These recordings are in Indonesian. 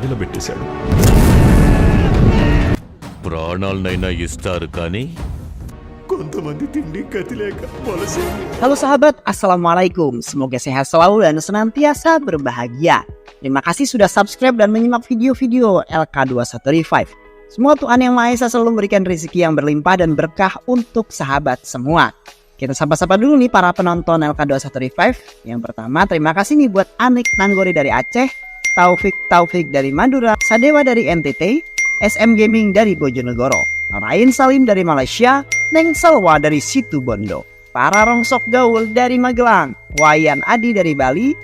తగలబెట్టేశాడు. ప్రాణాలనైనా ఇస్తారు కానీ కొంతమంది తిండి గతి లేక వలసింది. Halo sahabat, Assalamualaikum. Semoga sehat selalu dan senantiasa berbahagia. Terima kasih sudah subscribe dan menyimak video-video LK21 Revive. Semua Tuhan Yang Maha Esa selalu memberikan rezeki yang berlimpah dan berkah untuk sahabat semua. Kita sapa-sapa dulu nih para penonton LK21 Revive. Yang pertama, terima kasih nih buat Anik Nanggori dari Aceh, Taufik dari Madura, Sadewa dari NTT, SM Gaming dari Bojonegoro, Rain Salim dari Malaysia, Neng Salwa dari Situbondo, para rongsok gaul dari Magelang, Wayan Adi dari Bali,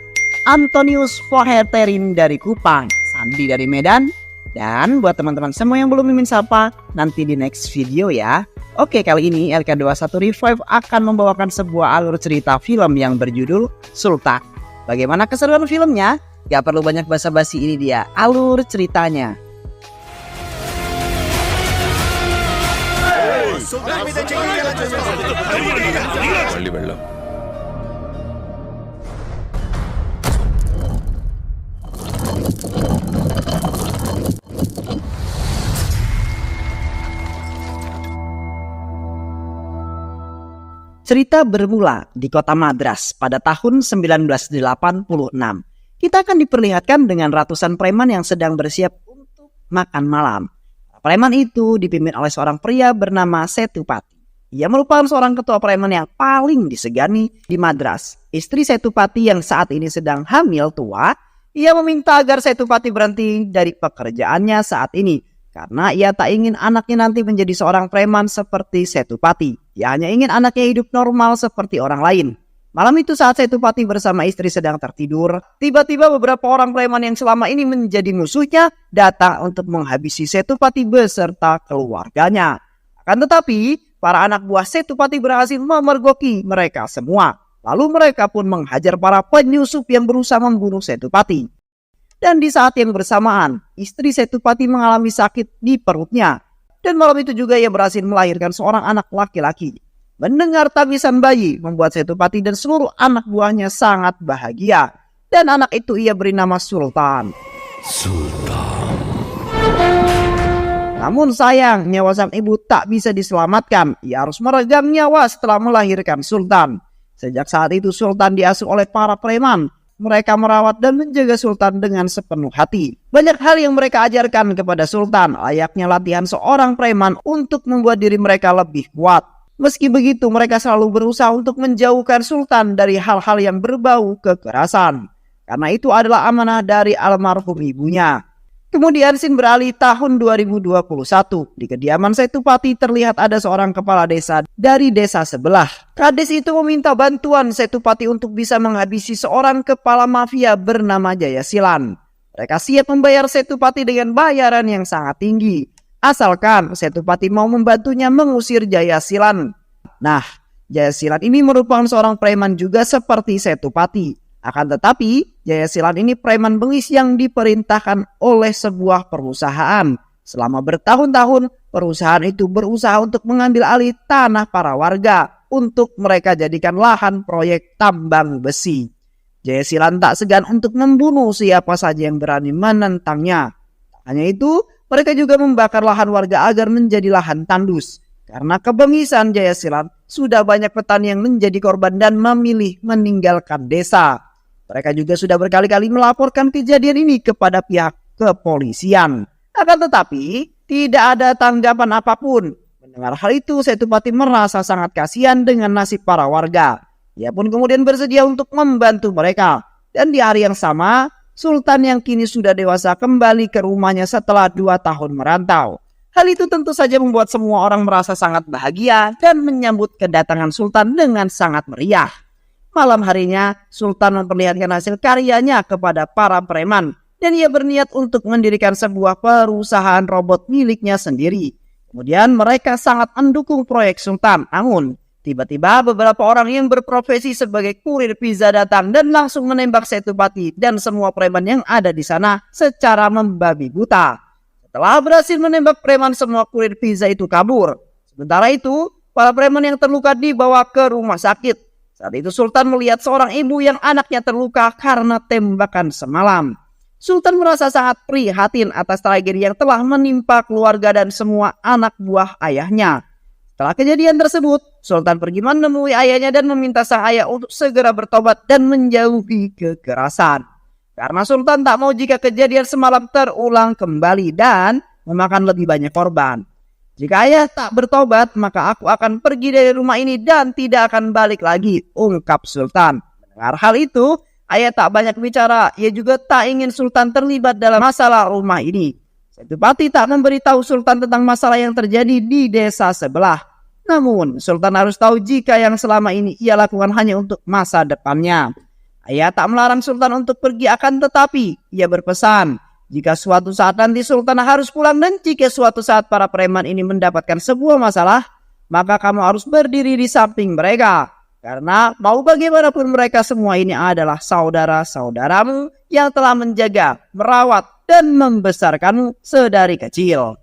Antonius Foheterin dari Kupang, Sandi dari Medan, dan buat teman-teman semua yang belum mimin sapa, nanti di next video ya. Oke, kali ini LK21 Revive akan membawakan sebuah alur cerita film yang berjudul Sultan. Bagaimana keseruan filmnya? Gak perlu banyak basa-basi, ini dia alur ceritanya. మళ్ళీ వెళ్ళాం. Cerita bermula di kota Madras pada tahun 1986. Kita akan diperlihatkan dengan ratusan preman yang sedang bersiap untuk makan malam. Preman itu dipimpin oleh seorang pria bernama Setupati. Ia merupakan seorang ketua preman yang paling disegani di Madras. Istri Setupati yang saat ini sedang hamil tua, ia meminta agar Setupati berhenti dari pekerjaannya saat ini. Karena ia tak ingin anaknya nanti menjadi seorang preman seperti Setupati. Ia hanya ingin anaknya hidup normal seperti orang lain. Malam itu saat Setupati bersama istri sedang tertidur, tiba-tiba beberapa orang preman yang selama ini menjadi musuhnya datang untuk menghabisi Setupati beserta keluarganya. Akan tetapi, para anak buah Setupati berhasil memergoki mereka semua. Lalu mereka pun menghajar para penyusup yang berusaha membunuh Setupati. Dan di saat yang bersamaan, istri Setupati mengalami sakit di perutnya. Dan malam itu juga ia berhasil melahirkan seorang anak laki-laki. Mendengar tangisan bayi membuat Setupati dan seluruh anak buahnya sangat bahagia. Dan anak itu ia beri nama Sultan. Namun sayang, nyawa sang ibu tak bisa diselamatkan. Ia harus meregang nyawa setelah melahirkan Sultan. Sejak saat itu Sultan diasuh oleh para preman. Mereka merawat dan menjaga Sultan dengan sepenuh hati. Banyak hal yang mereka ajarkan kepada Sultan, layaknya latihan seorang preman untuk membuat diri mereka lebih kuat. Meski begitu, mereka selalu berusaha untuk menjauhkan Sultan dari hal-hal yang berbau kekerasan. Karena itu adalah amanah dari almarhum ibunya. Kemudian scene beralih tahun 2021. Di kediaman Setupati terlihat ada seorang kepala desa dari desa sebelah. Kades itu meminta bantuan Setupati untuk bisa menghabisi seorang kepala mafia bernama Jayasilan. Mereka siap membayar Setupati dengan bayaran yang sangat tinggi. Asalkan Setupati mau membantunya mengusir Jayasilan. Nah, Jayasilan ini merupakan seorang preman juga seperti Setupati. Akan tetapi, Jayasilan ini preman bengis yang diperintahkan oleh sebuah perusahaan. Selama bertahun-tahun, perusahaan itu berusaha untuk mengambil alih tanah para warga untuk mereka jadikan lahan proyek tambang besi. Jayasilan tak segan untuk membunuh siapa saja yang berani menentangnya. Tak hanya itu, mereka juga membakar lahan warga agar menjadi lahan tandus. Karena kebengisan Jayasilan, sudah banyak petani yang menjadi korban dan memilih meninggalkan desa. Mereka juga sudah berkali-kali melaporkan kejadian ini kepada pihak kepolisian. Akan tetapi, tidak ada tanggapan apapun. Mendengar hal itu, Setupati merasa sangat kasihan dengan nasib para warga. Ia pun kemudian bersedia untuk membantu mereka. Dan di hari yang sama, Sultan yang kini sudah dewasa kembali ke rumahnya setelah 2 tahun merantau. Hal itu tentu saja membuat semua orang merasa sangat bahagia dan menyambut kedatangan Sultan dengan sangat meriah. Malam harinya, Sultan memperlihatkan hasil karyanya kepada para preman dan ia berniat untuk mendirikan sebuah perusahaan robot miliknya sendiri. Kemudian mereka sangat mendukung proyek Sultan. Namun, tiba-tiba beberapa orang yang berprofesi sebagai kurir pizza datang dan langsung menembak Setupati dan semua preman yang ada di sana secara membabi buta. Setelah berhasil menembak preman, semua kurir pizza itu kabur. Sementara itu, para preman yang terluka dibawa ke rumah sakit. Saat itu Sultan melihat seorang ibu yang anaknya terluka karena tembakan semalam. Sultan merasa sangat prihatin atas tragedi yang telah menimpa keluarga dan semua anak buah ayahnya. Setelah kejadian tersebut, Sultan pergi menemui ayahnya dan meminta sang ayah untuk segera bertobat dan menjauhi kekerasan. Karena Sultan tak mau jika kejadian semalam terulang kembali dan memakan lebih banyak korban. Jika ayah tak bertobat, maka aku akan pergi dari rumah ini dan tidak akan balik lagi, ungkap Sultan. Mendengar hal itu, ayah tak banyak bicara. Ia juga tak ingin Sultan terlibat dalam masalah rumah ini. Setupati tak memberitahu Sultan tentang masalah yang terjadi di desa sebelah. Namun, Sultan harus tahu jika yang selama ini ia lakukan hanya untuk masa depannya. Ayah tak melarang Sultan untuk pergi, akan tetapi ia berpesan, jika suatu saat nanti Sultan harus pulang dan jika suatu saat para preman ini mendapatkan sebuah masalah, maka kamu harus berdiri di samping mereka. Karena mau bagaimanapun mereka semua ini adalah saudara-saudaramu yang telah menjaga, merawat, dan membesarkanmu sedari kecil.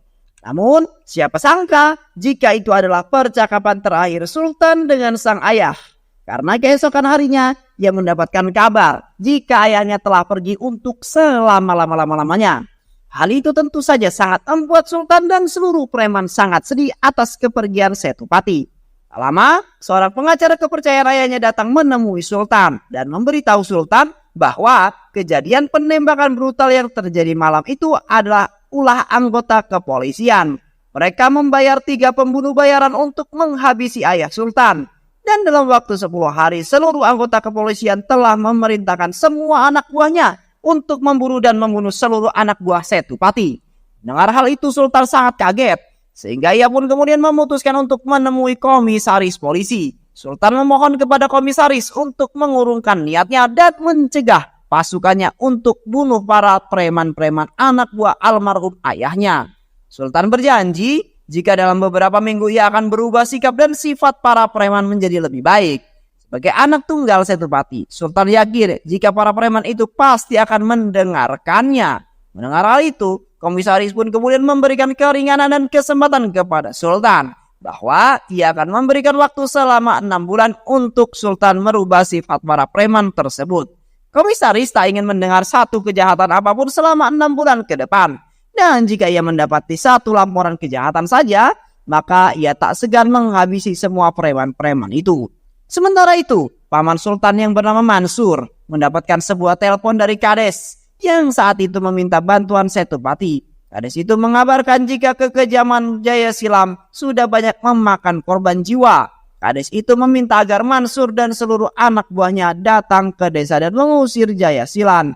Namun, siapa sangka jika itu adalah percakapan terakhir Sultan dengan sang ayah. Karena keesokan harinya, ia mendapatkan kabar jika ayahnya telah pergi untuk selama-lamanya. Hal itu tentu saja sangat membuat Sultan dan seluruh preman sangat sedih atas kepergian Setupati. Tak lama, seorang pengacara kepercayaan ayahnya datang menemui Sultan dan memberitahu Sultan bahwa kejadian penembakan brutal yang terjadi malam itu adalah ulah anggota kepolisian. Mereka membayar 3 pembunuh bayaran untuk menghabisi ayah Sultan. Dan dalam waktu 10 hari, seluruh anggota kepolisian telah memerintahkan semua anak buahnya untuk memburu dan membunuh seluruh anak buah Setupati. Dengar hal itu, Sultan sangat kaget, sehingga ia pun kemudian memutuskan untuk menemui komisaris polisi. Sultan memohon kepada komisaris untuk mengurungkan niatnya dan mencegah pasukannya untuk bunuh para preman-preman anak buah almarhum ayahnya. Sultan berjanji, jika dalam beberapa minggu ia akan berubah sikap dan sifat para preman menjadi lebih baik. Sebagai anak tunggal Setupati, Sultan yakin jika para preman itu pasti akan mendengarkannya. Mendengar hal itu, komisaris pun kemudian memberikan keringanan dan kesempatan kepada Sultan, bahwa ia akan memberikan waktu selama 6 bulan untuk Sultan merubah sifat para preman tersebut. Komisaris tak ingin mendengar satu kejahatan apapun selama 6 bulan ke depan. Dan jika ia mendapati satu laporan kejahatan saja, maka ia tak segan menghabisi semua preman-preman itu. Sementara itu, paman Sultan yang bernama Mansur mendapatkan sebuah telepon dari Kades yang saat itu meminta bantuan Setupati. Kades itu mengabarkan jika kekejaman Jaya Silam sudah banyak memakan korban jiwa. Kades itu meminta agar Mansur dan seluruh anak buahnya datang ke desa dan mengusir Jaya Silan.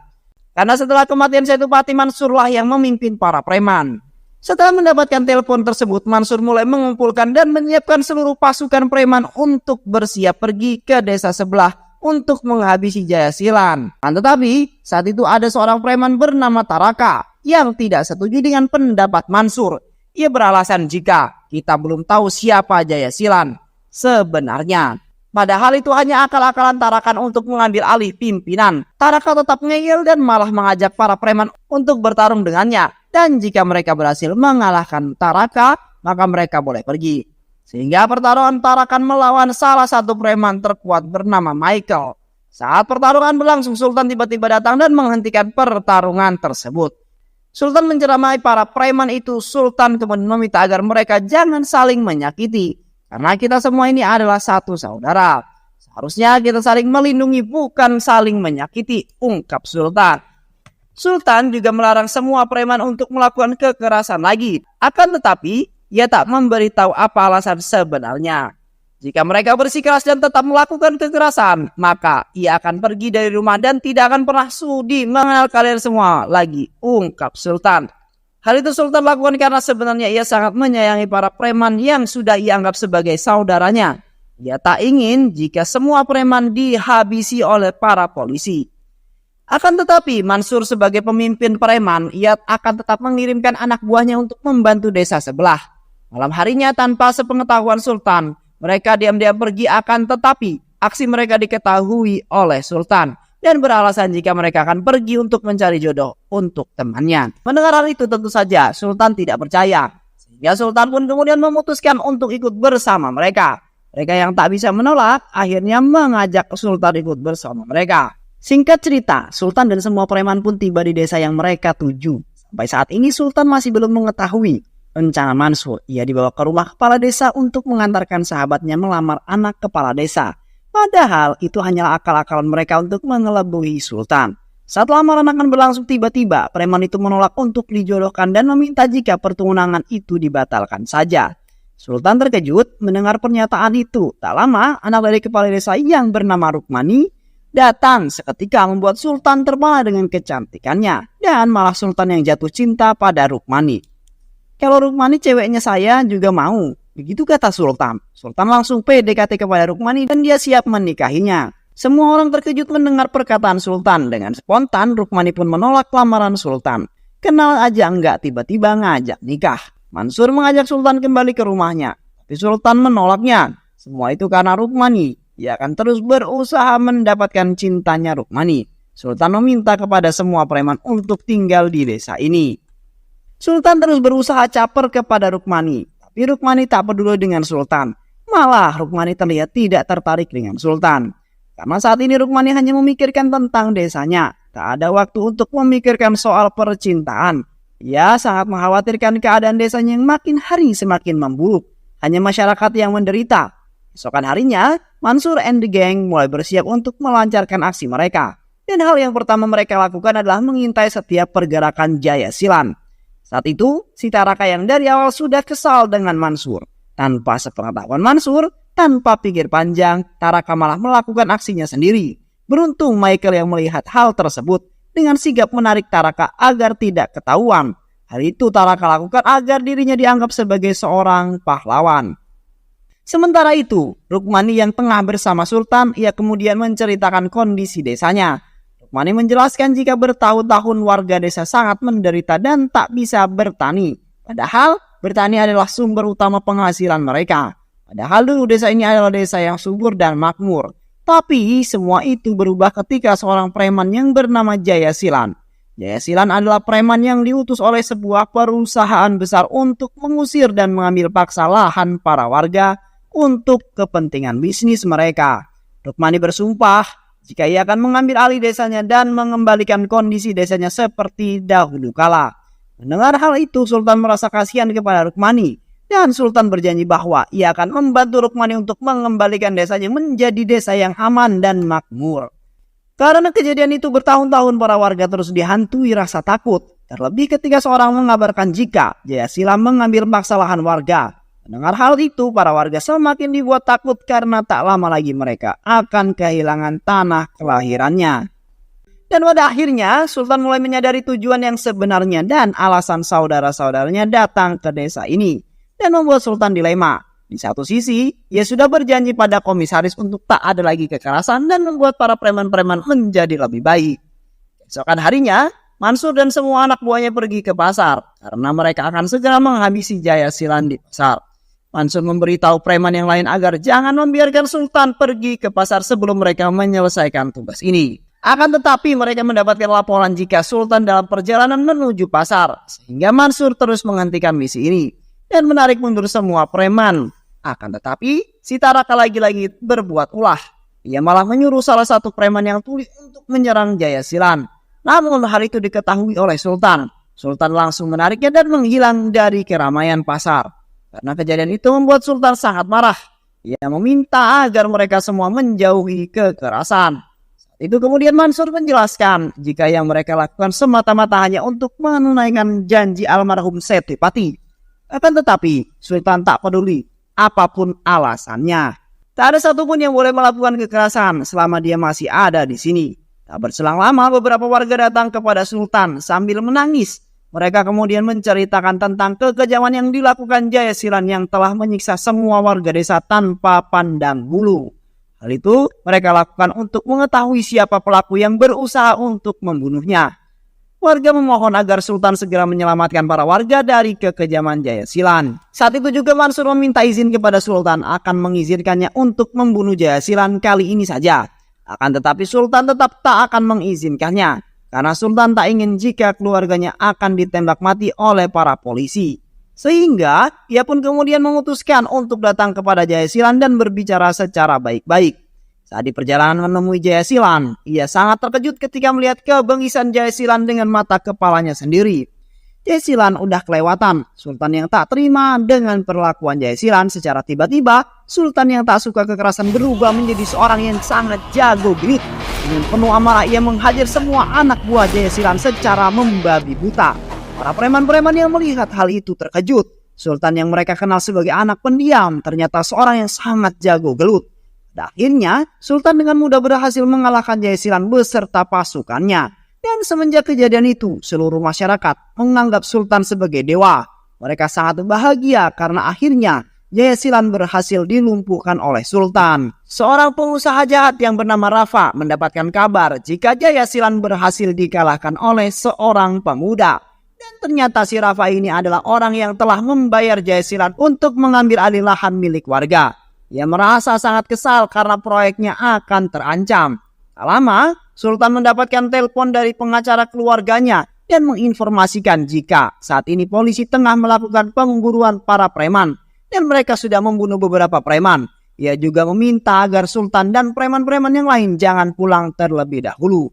Karena setelah kematian Setupati, Mansurlah yang memimpin para preman. Setelah mendapatkan telepon tersebut, Mansur mulai mengumpulkan dan menyiapkan seluruh pasukan preman untuk bersiap pergi ke desa sebelah untuk menghabisi Jaya Silan. Tetapi saat itu ada seorang preman bernama Taraka yang tidak setuju dengan pendapat Mansur. Ia beralasan jika kita belum tahu siapa Jaya Silan sebenarnya. Padahal itu hanya akal-akalan Tarakan untuk mengambil alih pimpinan. Taraka tetap ngeyel dan malah mengajak para preman untuk bertarung dengannya. Dan jika mereka berhasil mengalahkan Taraka, maka mereka boleh pergi. Sehingga pertarungan Tarakan melawan salah satu preman terkuat bernama Michael. Saat pertarungan berlangsung, Sultan tiba-tiba datang dan menghentikan pertarungan tersebut. Sultan menceramai para preman itu. Sultan kemudian meminta agar mereka jangan saling menyakiti. Karena kita semua ini adalah satu saudara. Seharusnya kita saling melindungi, bukan saling menyakiti, ungkap Sultan. Sultan juga melarang semua preman untuk melakukan kekerasan lagi. Akan tetapi, ia tak memberitahu apa alasan sebenarnya. Jika mereka bersikeras dan tetap melakukan kekerasan, maka ia akan pergi dari rumah dan tidak akan pernah sudi mengenal kalian semua lagi, ungkap Sultan. Hal itu Sultan lakukan karena sebenarnya ia sangat menyayangi para preman yang sudah ia anggap sebagai saudaranya. Ia tak ingin jika semua preman dihabisi oleh para polisi. Akan tetapi Mansur sebagai pemimpin preman, ia akan tetap mengirimkan anak buahnya untuk membantu desa sebelah. Malam harinya tanpa sepengetahuan Sultan, mereka diam-diam pergi, akan tetapi aksi mereka diketahui oleh Sultan. Dan beralasan jika mereka akan pergi untuk mencari jodoh untuk temannya. Mendengar hal itu tentu saja Sultan tidak percaya. Sehingga Sultan pun kemudian memutuskan untuk ikut bersama mereka. Mereka yang tak bisa menolak akhirnya mengajak Sultan ikut bersama mereka. Singkat cerita, Sultan dan semua preman pun tiba di desa yang mereka tuju. Sampai saat ini Sultan masih belum mengetahui rencana Mansur. Ia dibawa ke rumah kepala desa untuk mengantarkan sahabatnya melamar anak kepala desa. Padahal itu hanyalah akal-akalan mereka untuk mengelabui Sultan. Saat lamaran akan berlangsung, tiba-tiba preman itu menolak untuk dijodohkan dan meminta jika pertunangan itu dibatalkan saja. Sultan terkejut mendengar pernyataan itu. Tak lama, anak dari kepala desa yang bernama Rukmani datang seketika membuat Sultan terpana dengan kecantikannya. Dan malah Sultan yang jatuh cinta pada Rukmani. Kalau Rukmani ceweknya saya juga mau. Begitu kata Sultan. Sultan langsung PDKT kepada Rukmani dan dia siap menikahinya. Semua orang terkejut mendengar perkataan Sultan. Dengan spontan Rukmani pun menolak lamaran Sultan. Kenal aja enggak, tiba-tiba ngajak nikah. Mansur mengajak Sultan kembali ke rumahnya. Tapi Sultan menolaknya. Semua itu karena Rukmani. Ia akan terus berusaha mendapatkan cintanya Rukmani. Sultan meminta kepada semua preman untuk tinggal di desa ini. Sultan terus berusaha caper kepada Rukmani. Tapi Rukmani tak peduli dengan Sultan. Malah Rukmani terlihat tidak tertarik dengan Sultan. Karena saat ini Rukmani hanya memikirkan tentang desanya. Tak ada waktu untuk memikirkan soal percintaan. Ia sangat mengkhawatirkan keadaan desanya yang makin hari semakin memburuk. Hanya masyarakat yang menderita. Esokan harinya, Mansur and the gang mulai bersiap untuk melancarkan aksi mereka. Dan hal yang pertama mereka lakukan adalah mengintai setiap pergerakan Jaya Silan. Saat itu, si Taraka yang dari awal sudah kesal dengan Mansur. Tanpa sepengetahuan Mansur, tanpa pikir panjang, Taraka malah melakukan aksinya sendiri. Beruntung Michael yang melihat hal tersebut dengan sigap menarik Taraka agar tidak ketahuan. Hal itu Taraka lakukan agar dirinya dianggap sebagai seorang pahlawan. Sementara itu, Rukmani yang tengah bersama Sultan, ia kemudian menceritakan kondisi desanya. Rukmani menjelaskan jika bertahun-tahun warga desa sangat menderita dan tak bisa bertani. Padahal, bertani adalah sumber utama penghasilan mereka. Padahal dulu desa ini adalah desa yang subur dan makmur. Tapi, semua itu berubah ketika seorang preman yang bernama Jaya Silan. Jaya Silan adalah preman yang diutus oleh sebuah perusahaan besar untuk mengusir dan mengambil paksa lahan para warga untuk kepentingan bisnis mereka. Rukmani bersumpah jika ia akan mengambil alih desanya dan mengembalikan kondisi desanya seperti dahulu kala. Mendengar hal itu, Sultan merasa kasihan kepada Rukmani dan Sultan berjanji bahwa ia akan membantu Rukmani untuk mengembalikan desanya menjadi desa yang aman dan makmur. Karena kejadian itu bertahun-tahun para warga terus dihantui rasa takut. Terlebih ketika seorang mengabarkan jika Jaya Silan mengambil paksa lahan warga. Mendengar hal itu, para warga semakin dibuat takut karena tak lama lagi mereka akan kehilangan tanah kelahirannya. Dan pada akhirnya, Sultan mulai menyadari tujuan yang sebenarnya dan alasan saudara-saudaranya datang ke desa ini. Dan membuat Sultan dilema. Di satu sisi, ia sudah berjanji pada komisaris untuk tak ada lagi kekerasan dan membuat para preman-preman menjadi lebih baik. Esokan harinya, Mansur dan semua anak buahnya pergi ke pasar karena mereka akan segera menghabisi Jaya Silan di pasar. Mansur memberitahu preman yang lain agar jangan membiarkan Sultan pergi ke pasar sebelum mereka menyelesaikan tugas ini. Akan tetapi mereka mendapatkan laporan jika Sultan dalam perjalanan menuju pasar, sehingga Mansur terus menghentikan misi ini dan menarik mundur semua preman. Akan tetapi si Taraka lagi-lagi berbuat ulah. Ia malah menyuruh salah satu preman yang tuli untuk menyerang Jaya Silan. Namun hal itu diketahui oleh Sultan. Sultan langsung menariknya dan menghilang dari keramaian pasar. Karena kejadian itu membuat Sultan sangat marah. Ia meminta agar mereka semua menjauhi kekerasan. Saat itu kemudian Mansur menjelaskan jika yang mereka lakukan semata-mata hanya untuk menunaikan janji almarhum Setipati. Akan tetapi Sultan tak peduli apapun alasannya. Tak ada satupun yang boleh melakukan kekerasan selama dia masih ada di sini. Tak berselang lama beberapa warga datang kepada Sultan sambil menangis. Mereka kemudian menceritakan tentang kekejaman yang dilakukan Jaya Silan yang telah menyiksa semua warga desa tanpa pandang bulu. Hal itu mereka lakukan untuk mengetahui siapa pelaku yang berusaha untuk membunuhnya. Warga memohon agar Sultan segera menyelamatkan para warga dari kekejaman Jaya Silan. Saat itu juga Mansur meminta izin kepada Sultan akan mengizinkannya untuk membunuh Jaya Silan kali ini saja. Akan tetapi Sultan tetap tak akan mengizinkannya. Karena Sultan tak ingin jika keluarganya akan ditembak mati oleh para polisi. Sehingga ia pun kemudian memutuskan untuk datang kepada Jaya Silan dan berbicara secara baik-baik. Saat di perjalanan menemui Jayasilan, ia sangat terkejut ketika melihat kebengisan Jayasilan dengan mata kepalanya sendiri. Jayasilan udah kelewatan. Sultan yang tak terima dengan perlakuan Jayasilan secara tiba-tiba, Sultan yang tak suka kekerasan berubah menjadi seorang yang sangat jago bingit. Dengan penuh amarah ia menghajar semua anak buah Jayasilan secara membabi buta. Para preman-preman yang melihat hal itu terkejut. Sultan yang mereka kenal sebagai anak pendiam ternyata seorang yang sangat jago gelut. Akhirnya, Sultan dengan mudah berhasil mengalahkan Jayasilan beserta pasukannya. Dan semenjak kejadian itu, seluruh masyarakat menganggap Sultan sebagai dewa. Mereka sangat bahagia karena akhirnya Jayasilan berhasil dilumpuhkan oleh Sultan. Seorang pengusaha jahat yang bernama Rafa mendapatkan kabar jika Jayasilan berhasil dikalahkan oleh seorang pemuda. Dan ternyata si Rafa ini adalah orang yang telah membayar Jayasilan untuk mengambil alih lahan milik warga. Ia merasa sangat kesal karena proyeknya akan terancam. Tak lama, Sultan mendapatkan telepon dari pengacara keluarganya dan menginformasikan jika saat ini polisi tengah melakukan pemburuan para preman dan mereka sudah membunuh beberapa preman. Ia juga meminta agar Sultan dan preman-preman yang lain jangan pulang terlebih dahulu.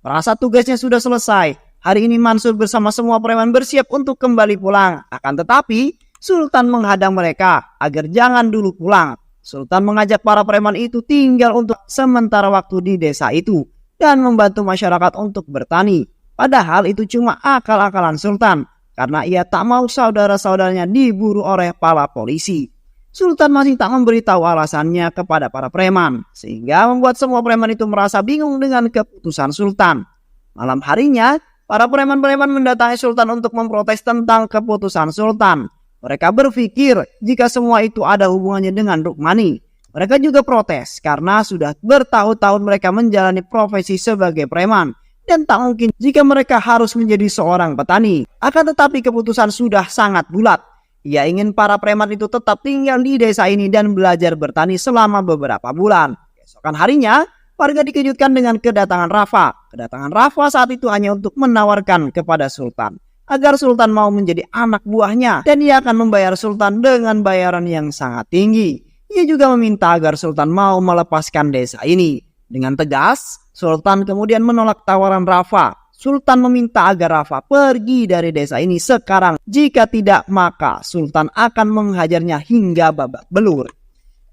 Merasa tugasnya sudah selesai, hari ini Mansur bersama semua preman bersiap untuk kembali pulang. Akan tetapi, Sultan menghadang mereka agar jangan dulu pulang. Sultan mengajak para preman itu tinggal untuk sementara waktu di desa itu dan membantu masyarakat untuk bertani. Padahal itu cuma akal-akalan Sultan karena ia tak mau saudara-saudaranya diburu oleh para polisi. Sultan masih tak memberitahu alasannya kepada para preman sehingga membuat semua preman itu merasa bingung dengan keputusan Sultan. Malam harinya, para preman-preman mendatangi Sultan untuk memprotes tentang keputusan Sultan. Mereka berpikir jika semua itu ada hubungannya dengan Rukmani. Mereka juga protes karena sudah bertahun-tahun mereka menjalani profesi sebagai preman. Dan tak mungkin jika mereka harus menjadi seorang petani. Akan tetapi keputusan sudah sangat bulat. Ia ingin para preman itu tetap tinggal di desa ini dan belajar bertani selama beberapa bulan. Keesokan harinya, warga dikejutkan dengan kedatangan Rafa. Kedatangan Rafa saat itu hanya untuk menawarkan kepada Sultan agar Sultan mau menjadi anak buahnya dan ia akan membayar Sultan dengan bayaran yang sangat tinggi. Ia juga meminta agar Sultan mau melepaskan desa ini. Dengan tegas, Sultan kemudian menolak tawaran Rafa. Sultan meminta agar Rafa pergi dari desa ini sekarang. Jika tidak, maka Sultan akan menghajarnya hingga babak belur.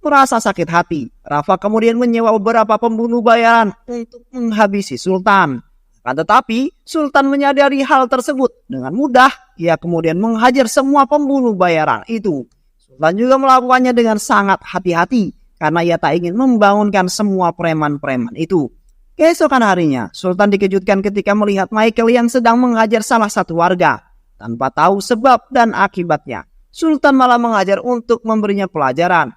Merasa sakit hati, Rafa kemudian menyewa beberapa pembunuh bayaran untuk menghabisi Sultan. Akan tetapi, Sultan menyadari hal tersebut. Dengan mudah, ia kemudian menghajar semua pembunuh bayaran itu. Sultan juga melakukannya dengan sangat hati-hati, karena ia tak ingin membangunkan semua preman-preman itu. Keesokan harinya, Sultan dikejutkan ketika melihat Michael yang sedang menghajar salah satu warga. Tanpa tahu sebab dan akibatnya, Sultan malah menghajar untuk memberinya pelajaran.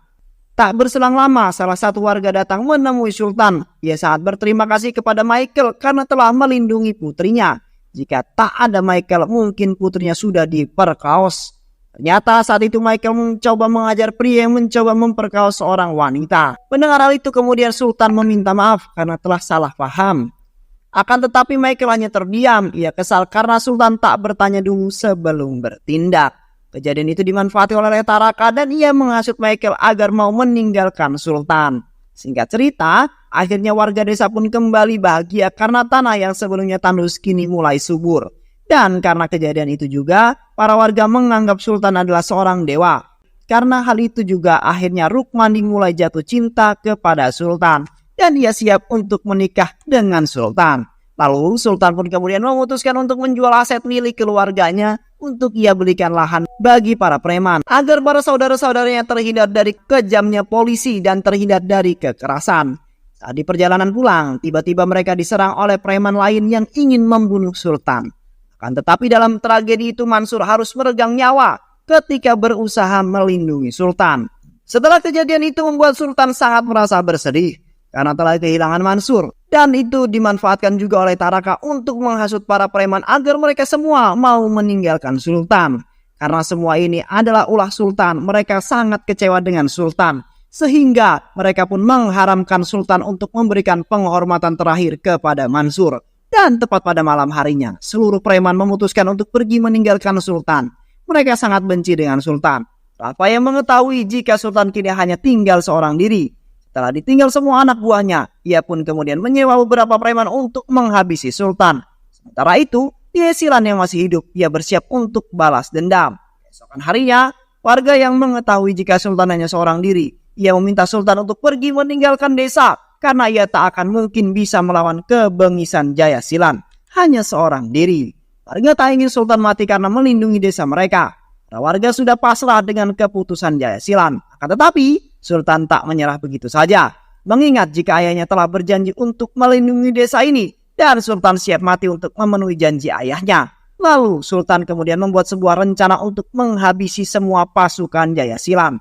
Tak berselang lama, salah satu warga datang menemui Sultan. Ia sangat berterima kasih kepada Michael karena telah melindungi putrinya. Jika tak ada Michael, mungkin putrinya sudah diperkaos. Ternyata saat itu Michael mencoba mengajar pria yang mencoba memperkaos seorang wanita. Mendengar hal itu kemudian Sultan meminta maaf karena telah salah paham. Akan tetapi Michael hanya terdiam. Ia kesal karena Sultan tak bertanya dulu sebelum bertindak. Kejadian itu dimanfaati oleh Taraka dan ia menghasut Michael agar mau meninggalkan Sultan. Singkat cerita, akhirnya warga desa pun kembali bahagia karena tanah yang sebelumnya tandus kini mulai subur. Dan karena kejadian itu juga, para warga menganggap Sultan adalah seorang dewa. Karena hal itu juga akhirnya Rukmani mulai jatuh cinta kepada Sultan. Dan ia siap untuk menikah dengan Sultan. Lalu Sultan pun kemudian memutuskan untuk menjual aset milik keluarganya untuk ia belikan lahan bagi para preman agar para saudara-saudaranya terhindar dari kejamnya polisi dan terhindar dari kekerasan. Saat di perjalanan pulang, tiba-tiba mereka diserang oleh preman lain yang ingin membunuh Sultan. Akan tetapi dalam tragedi itu Mansur harus meregang nyawa ketika berusaha melindungi Sultan. Setelah kejadian itu membuat Sultan sangat merasa bersedih karena telah kehilangan Mansur. Dan itu dimanfaatkan juga oleh Taraka untuk menghasut para preman agar mereka semua mau meninggalkan Sultan. Karena semua ini adalah ulah Sultan, mereka sangat kecewa dengan Sultan. Sehingga mereka pun mengharamkan Sultan untuk memberikan penghormatan terakhir kepada Mansur. Dan tepat pada malam harinya, seluruh preman memutuskan untuk pergi meninggalkan Sultan. Mereka sangat benci dengan Sultan. Rafa yang mengetahui jika Sultan kini hanya tinggal seorang diri. Setelah ditinggal semua anak buahnya, ia pun kemudian menyewa beberapa preman untuk menghabisi Sultan. Sementara itu, Jaya Silan yang masih hidup, ia bersiap untuk balas dendam. Esokan harinya, warga yang mengetahui jika Sultan hanya seorang diri, ia meminta Sultan untuk pergi meninggalkan desa karena ia tak akan mungkin bisa melawan kebengisan Jaya Silan. Hanya seorang diri. Warga tak ingin Sultan mati karena melindungi desa mereka. Para warga sudah pasrah dengan keputusan Jaya Silan. Akan tetapi, Sultan tak menyerah begitu saja. Mengingat jika ayahnya telah berjanji untuk melindungi desa ini, dan Sultan siap mati untuk memenuhi janji ayahnya. Lalu Sultan kemudian membuat sebuah rencana untuk menghabisi semua pasukan Jaya Silan.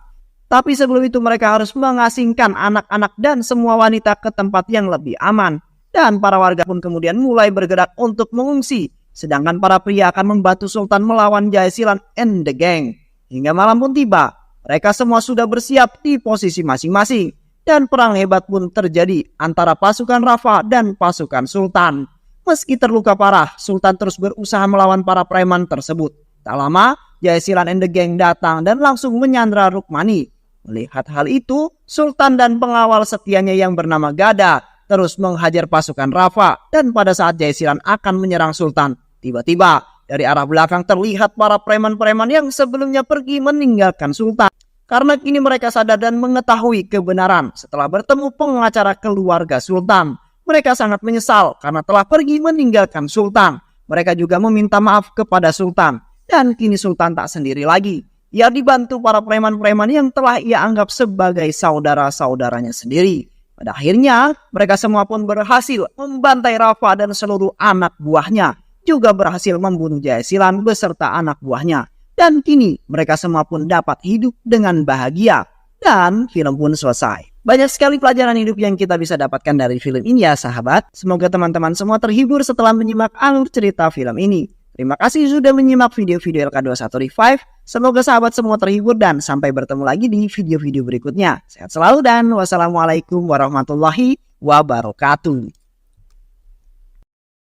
Tapi sebelum itu mereka harus mengasingkan anak-anak dan semua wanita ke tempat yang lebih aman. Dan para warga pun kemudian mulai bergerak untuk mengungsi. Sedangkan para pria akan membantu Sultan melawan Jaya Silan and the gang. Hingga malam pun tiba. Mereka semua sudah bersiap di posisi masing-masing. Dan perang hebat pun terjadi antara pasukan Rafa dan pasukan Sultan. Meski terluka parah, Sultan terus berusaha melawan para preman tersebut. Tak lama, Jaya Silan and the gang datang dan langsung menyandra Rukmani. Melihat hal itu, Sultan dan pengawal setianya yang bernama Gada terus menghajar pasukan Rafa. Dan pada saat Jaya Silan akan menyerang Sultan, tiba-tiba dari arah belakang terlihat para preman-preman yang sebelumnya pergi meninggalkan Sultan. Karena kini mereka sadar dan mengetahui kebenaran setelah bertemu pengacara keluarga Sultan. Mereka sangat menyesal karena telah pergi meninggalkan Sultan. Mereka juga meminta maaf kepada Sultan. Dan kini Sultan tak sendiri lagi. Ia dibantu para preman-preman yang telah ia anggap sebagai saudara-saudaranya sendiri. Pada akhirnya, mereka semua pun berhasil membantai Rafa dan seluruh anak buahnya. Juga berhasil membunuh Jaya Silan beserta anak buahnya. Dan kini mereka semua pun dapat hidup dengan bahagia. Dan film pun selesai. Banyak sekali pelajaran hidup yang kita bisa dapatkan dari film ini ya sahabat. Semoga teman-teman semua terhibur setelah menyimak alur cerita film ini. Terima kasih sudah menyimak video-video LK21 Revive. Semoga sahabat semua terhibur dan sampai bertemu lagi di video-video berikutnya. Sehat selalu dan wassalamualaikum warahmatullahi wabarakatuh.